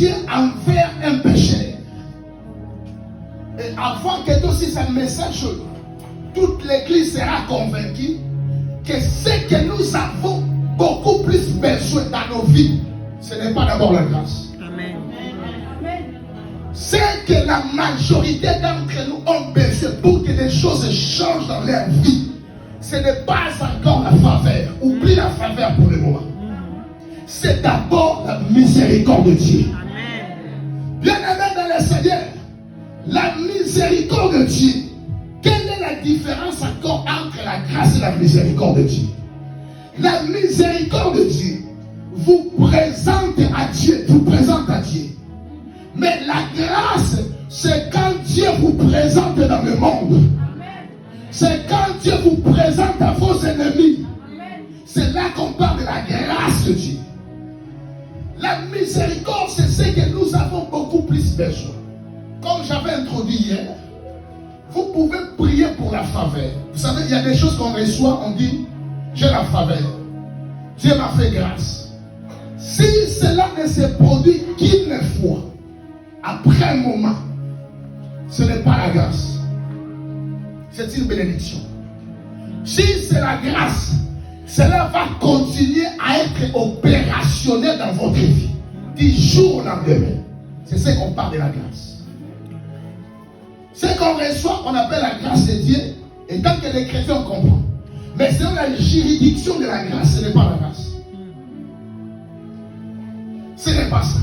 Dieu envers un pécheur. Et avant que tout ce message, toute l'église sera convaincue que ce que nous avons beaucoup plus besoin dans nos vies, ce n'est pas d'abord la grâce. Amen. C'est que la majorité d'entre nous ont besoin pour que les choses changent dans leur vie. Ce n'est pas encore la faveur. Oublie la faveur pour le moment. C'est d'abord la miséricorde de Dieu. Bien-aimé dans le Seigneur, la miséricorde de Dieu, quelle est la différence encore entre la grâce et la miséricorde de Dieu? La miséricorde de Dieu vous présente à Dieu, vous présente à Dieu. Mais la grâce, c'est quand Dieu vous présente dans le monde. C'est quand Dieu vous présente à vos ennemis. C'est là qu'on parle de la grâce de Dieu. La miséricorde, c'est ce que nous avons beaucoup plus besoin. Comme j'avais introduit hier, vous pouvez prier pour la faveur. Vous savez, il y a des choses qu'on reçoit, on dit, j'ai la faveur. Dieu m'a fait grâce. Si cela ne se produit qu'une fois, après un moment, ce n'est pas la grâce. C'est une bénédiction. Si c'est la grâce, cela va continuer à être opérationnel dans votre vie. Du jour au lendemain. C'est ce qu'on parle de la grâce. Ce qu'on reçoit, on appelle la grâce de Dieu. Et tant que les chrétiens comprennent. Mais selon la juridiction de la grâce, ce n'est pas la grâce. Ce n'est pas ça.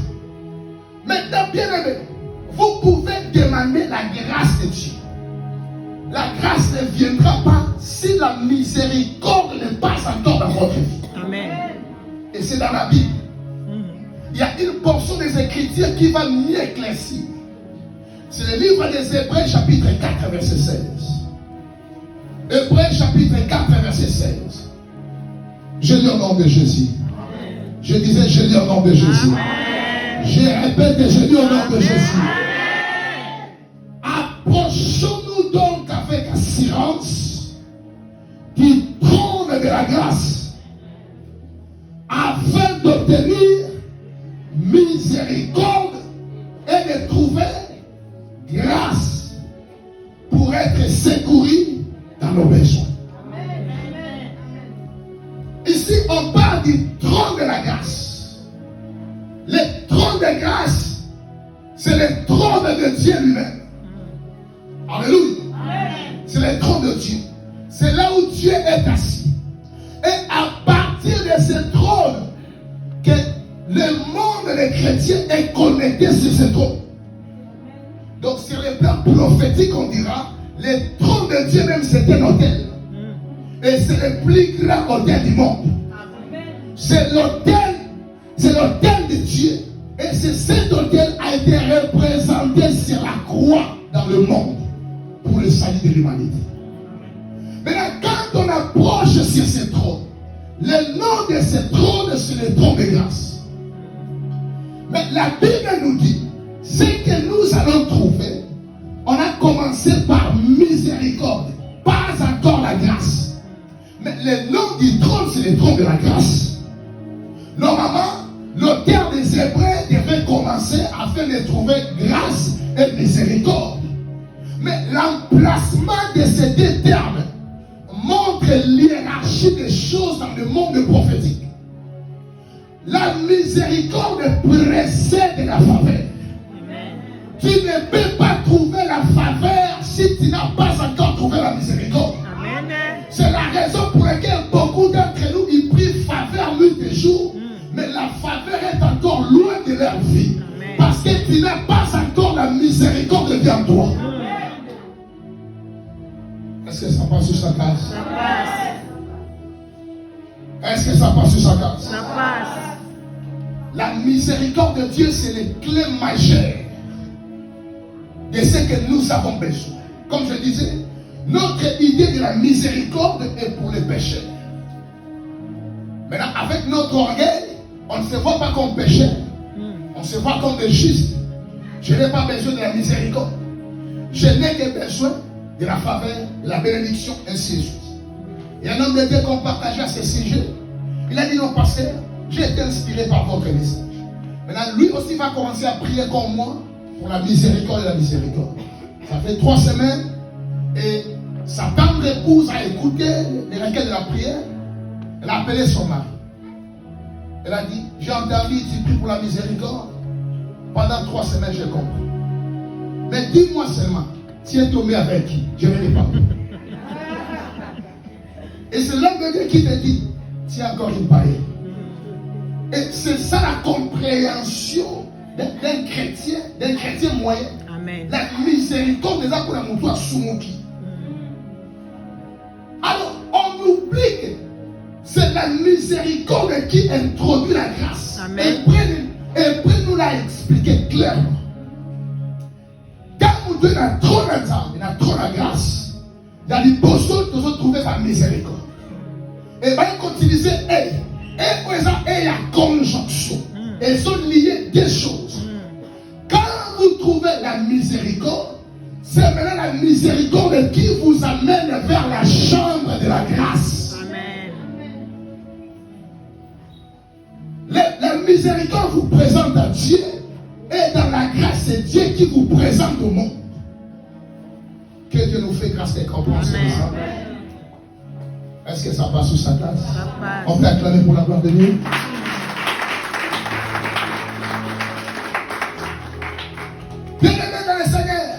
Maintenant, bien aimé, vous pouvez demander la grâce de Dieu. La grâce ne viendra pas si la miséricorde n'est pas encore dans votre vie. Amen. Et c'est dans la Bible. Il y a une portion des Écritures qui va mieux éclaircir. C'est le livre des Hébreux, chapitre 4, verset 16. Hébreux, chapitre 4, verset 16. Je lis au nom de Jésus. Je disais, je lis au nom de Jésus. Je répète, je lis au nom de Jésus. Approchons-nous donc avec assurance du trône de la grâce afin d'obtenir miséricorde et de trouver grâce pour être secouru dans nos besoins. Ici, on parle du trône de la grâce. Le trône de grâce, c'est le trône de Dieu lui-même. Alléluia. C'est le trône de Dieu. C'est là où Dieu est assis. Et à partir de ce trône, que le monde des chrétiens est connecté sur ce trône. Donc sur le plan prophétique, on dira, le trône de Dieu même, c'est un hôtel. Et c'est le plus grand hôtel du monde. C'est l'hôtel de Dieu. Et cet hôtel a été représenté sur la croix dans le monde pour le salut de l'humanité. Maintenant, quand on approche sur ce trône, le nom de ce trône, c'est le trône de grâce. Mais la Bible nous dit, ce que nous allons trouver, on a commencé par miséricorde, pas encore la grâce. Mais le nom du trône, c'est le trône de la grâce. Normalement, l'auteur des Hébreux devait commencer afin de trouver grâce et miséricorde. Mais l'emplacement de ces deux termes montre l'hiérarchie des choses dans le monde prophétique. La miséricorde précède la faveur. Tu ne peux pas trouver la faveur si tu n'as pas encore trouvé la miséricorde. C'est la raison pour laquelle beaucoup d'entre nous ils prient faveur nuit et jour, mais la faveur est encore loin de leur vie. Parce que tu n'as pas encore la miséricorde de Dieu en toi. Est-ce que ça passe sur sa case? Ça passe. Est-ce que ça passe sur sa case? Ça passe. La miséricorde de Dieu, c'est les clés majeures de ce que nous avons besoin. Comme je disais, notre idée de la miséricorde est pour les pécheurs. Maintenant, avec notre orgueil, on ne se voit pas comme pécheur. On se voit comme des justes. Je n'ai pas besoin de la miséricorde. Je n'ai que besoin de la faveur, de la bénédiction, ainsi de suite. Il y a un homme de Dieu qu'on partageait à ce sujet. Il a dit, non, pasteur, j'ai été inspiré par votre message. Maintenant, lui aussi va commencer à prier comme moi pour la miséricorde et la miséricorde. Ça fait 3 semaines et sa tendre épouse a écouté les requêtes de la prière. Elle a appelé son mari. Elle a dit, j'ai entendu, tu pries pour la miséricorde. Pendant 3 semaines, j'ai compris. Mais dis-moi seulement, tu es tombé avec qui? Je ne vais pas. Et c'est l'homme de Dieu qui te dit, tu es encore une païenne. Et c'est ça la compréhension d'un chrétien moyen. Amen. La miséricorde des actes de mon Soumuki. Alors, on oublie que c'est la miséricorde qui introduit la grâce. Amen. Et puis nous l'a expliqué clairement. Quand Dieu a trop de temps, il a trop de grâce. Il a dit, bonjour, tu vas trouver la miséricorde. Et bien, il continue, et présent, il y a conjonction. Elles sont liées des choses. Quand vous trouvez la miséricorde, c'est maintenant la miséricorde qui vous amène vers la chambre de la grâce. Amen. La miséricorde vous présente à Dieu, et dans la grâce, c'est Dieu qui vous présente au monde. Que Dieu nous fait grâce et compréhension. Est-ce que ça passe sous sa tasse? On peut acclamer pour la gloire de Dieu. Bien-aimés dans le Seigneur,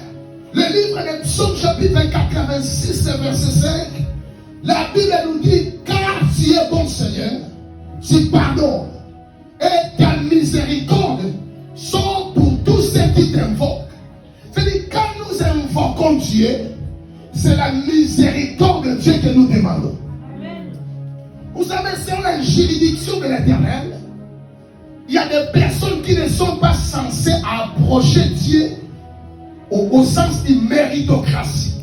le livre de Psaume chapitre 86 verset 5, la Bible nous dit, car tu es bon Seigneur, tu pardonnes, et ta miséricorde sont pour tous ceux qui t'invoquent. C'est-à-dire, quand nous invoquons Dieu, c'est la miséricorde de Dieu que nous demandons. Vous savez, c'est la juridiction de l'Éternel. Il y a des personnes qui ne sont pas censées approcher Dieu au sens de méritocratie.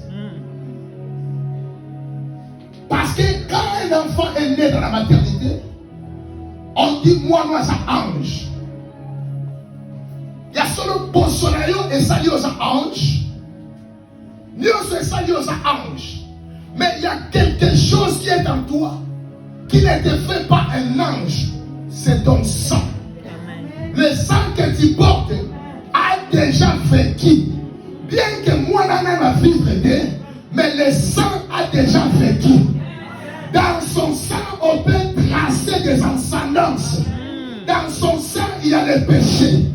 Parce que quand un enfant est né dans la maternité, on dit moi, c'est ange. Il y a seulement Bolsonaro et ça, c'est ange. Nous, c'est ça, c'est ange. Mais il y a quelque chose qui est en toi qui ne te fait pas un ange. C'est ton sang. Le sang que tu portes a déjà vécu. Bien que moi, je ma vivre, mais le sang a déjà vécu. Dans son sang, on peut tracer des ascendances. Dans son sang, il y a les péchés.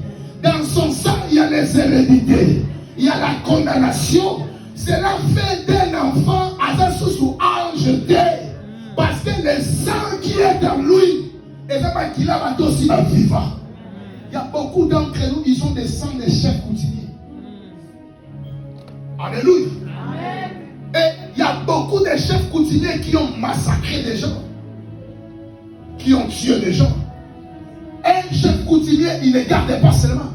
Dans son sang, il y a les hérédités. Il y a la condamnation. Cela fait d'un enfant à un sous ange Dieu. Parce que le sang qui est dans lui, et ça va qu'il a aussi la vivant. Il y a beaucoup d'entre nous, ils ont des sangs de chefs coutumiers. Alléluia. Et il y a beaucoup de chefs coutumiers qui ont massacré des gens, qui ont tué des gens. Un chef coutumier, il ne garde pas seulement.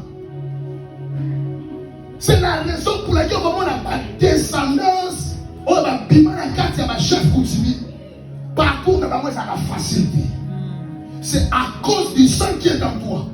C'est la raison pour laquelle on n'a pas de descendance. On a pas de chef coutumier. Par contre, on a la facilité. C'est à cause du sang qui est en toi.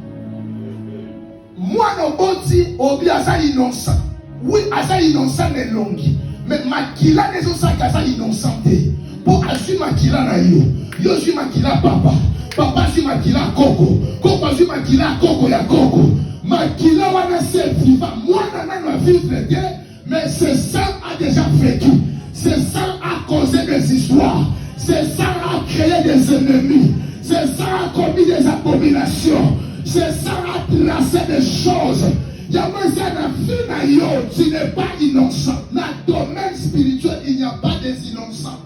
Moi, non, boti, obi asa innocent. Oui, asa innocent est longue. Mais makila les autres asa innocenté. Pour assumer makila na yo. Yo suis makila papa. Papa suis makila koko. Koko suis makila koko ya koko. Makila wana c'est vivant. Moi, non, vivre bien. Mais ce sang a déjà vécu. Ce sang a causé des histoires. Ce sang a créé des ennemis. Ce sang a commis des abominations. Ce sang a tracé des choses. Il y a moins ça tu n'es pas innocent. Dans le domaine spirituel, il n'y a pas des innocents.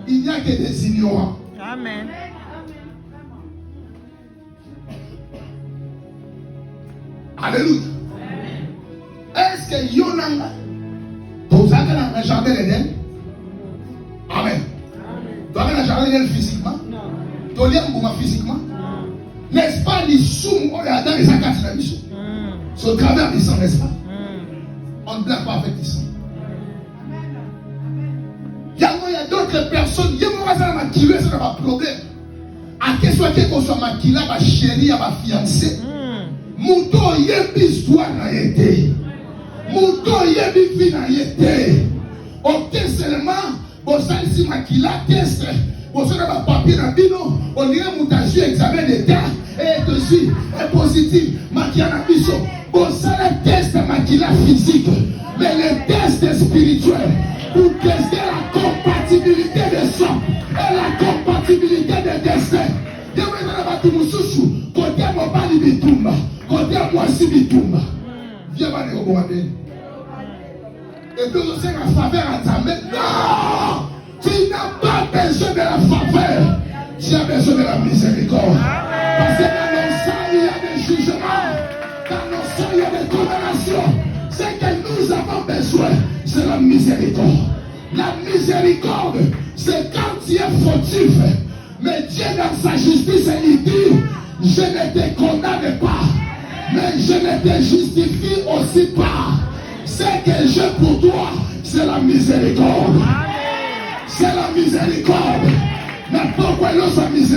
Il n'y a que des ignorants. Amen. Alléluia. Est-ce que Yonanga, tu as un jardin d'Éden? Amen. Tu as un jardin d'Éden physiquement? Tu as un physiquement? N'est-ce pas l'issue on est dans les actes de la mission? C'est au travers du sang, n'est-ce pas? On ne blague pas avec du sang. Il y a d'autres personnes, il y a maquillé, c'est un problème. À quel soit qu'on soit maquillé, ma chérie, ma fiancée. Mouton yebi histoire na été. Mouton yebi vie na été. Ok seulement, bon ça ici maquillé, test. Bon ça n'a pas papier dans bino, on dirait mutation examen d'état. est aussi est positif. Maquillage biso. Bon, ça le test maquillage physique, mais le test spirituel pour tester la compatibilité des sang et la compatibilité des destins. Il y a un peu de choses. Côté mobile bitumba, côté moisi bitumba. Viens voir les Rwandais. Et puis on sait la faveur à ta main. Non! Tu n'as pas besoin de la faveur. Tu as besoin de la miséricorde. Parce que dans nos sangs, il y a des jugements. Dans nos sangs, il y a des condamnations. Ce que nous avons besoin, c'est la miséricorde. La miséricorde, c'est quand tu es fautif. Mais Dieu, dans sa justice, il dit, je ne te condamne pas, mais je ne te justifie aussi pas. Ce que j'ai pour toi, c'est la miséricorde. C'est la miséricorde. Mais pourquoi nous sommes miséricordes?